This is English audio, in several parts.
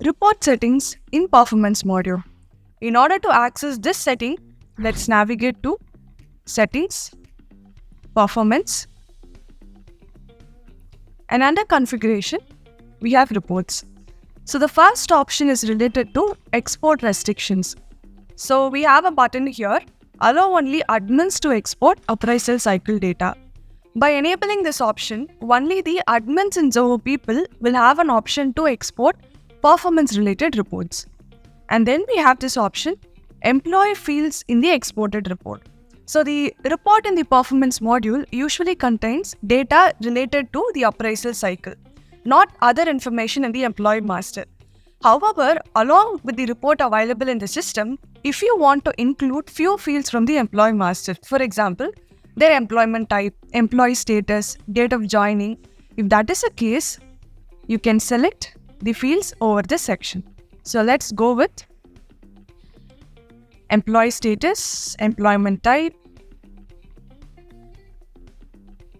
Report settings in performance module. In order to access this setting, let's navigate to settings, performance, and under configuration, we have reports. So the first option is related to export restrictions. So we have a button here, allow only admins to export appraisal cycle data. By enabling this option, only the admins in Zoho People will have an option to export performance-related reports. And then we have this option, employee fields in the exported report. So the report in the performance module usually contains data related to the appraisal cycle, not other information in the employee master. However, along with the report available in the system, if you want to include few fields from the employee master, for example, their employment type, employee status, date of joining, if that is the case, you can select the fields over this section. So let's go with employee status, employment type,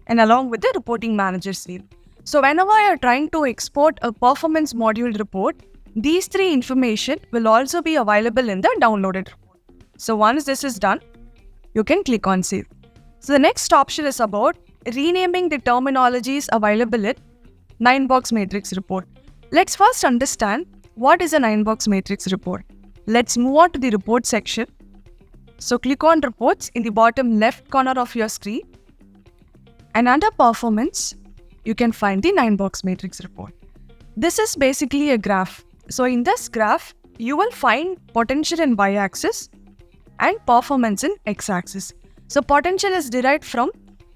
and along with the reporting manager's field. So whenever you're trying to export a performance module report, these three information will also be available in the downloaded report. So once this is done, you can click on Save. So the next option is about renaming the terminologies available in 9-box matrix report. Let's first understand what is a 9-box matrix report. Let's move on to the report section. So click on reports in the bottom left corner of your screen. And under performance, you can find the 9-box matrix report. This is basically a graph. So in this graph, you will find potential in y-axis and performance in x-axis. So potential is derived from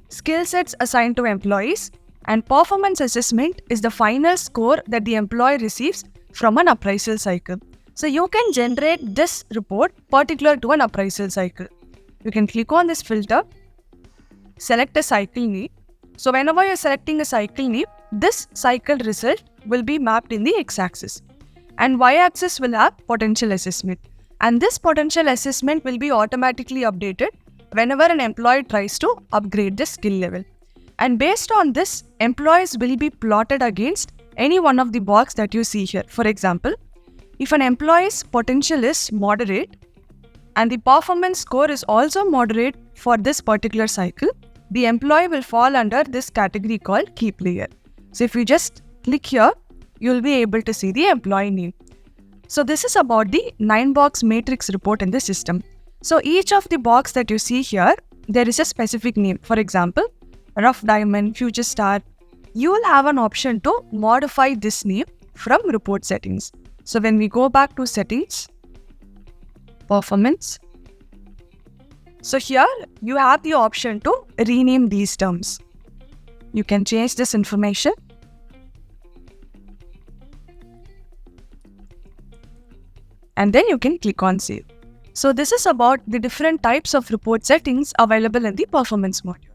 skill sets assigned to employees, and performance assessment is the final score that the employee receives from an appraisal cycle. So you can generate this report particular to an appraisal cycle. You can click on this filter, select a cycle name. So whenever you're selecting a cycle name, this cycle result will be mapped in the x-axis. And y-axis will have potential assessment. And this potential assessment will be automatically updated whenever an employee tries to upgrade the skill level. And based on this, employees will be plotted against any one of the box that you see here. For example, if an employee's potential is moderate and the performance score is also moderate for this particular cycle, the employee will fall under this category called key player. So if you just click here, you'll be able to see the employee name. So this is about the 9-box matrix report in the system. So each of the box that you see here, there is a specific name. For example, Rough Diamond, Future Star. You will have an option to modify this name from report settings. So when we go back to settings, performance. So here you have the option to rename these terms. You can change this information. And then you can click on Save. So this is about the different types of report settings available in the performance module.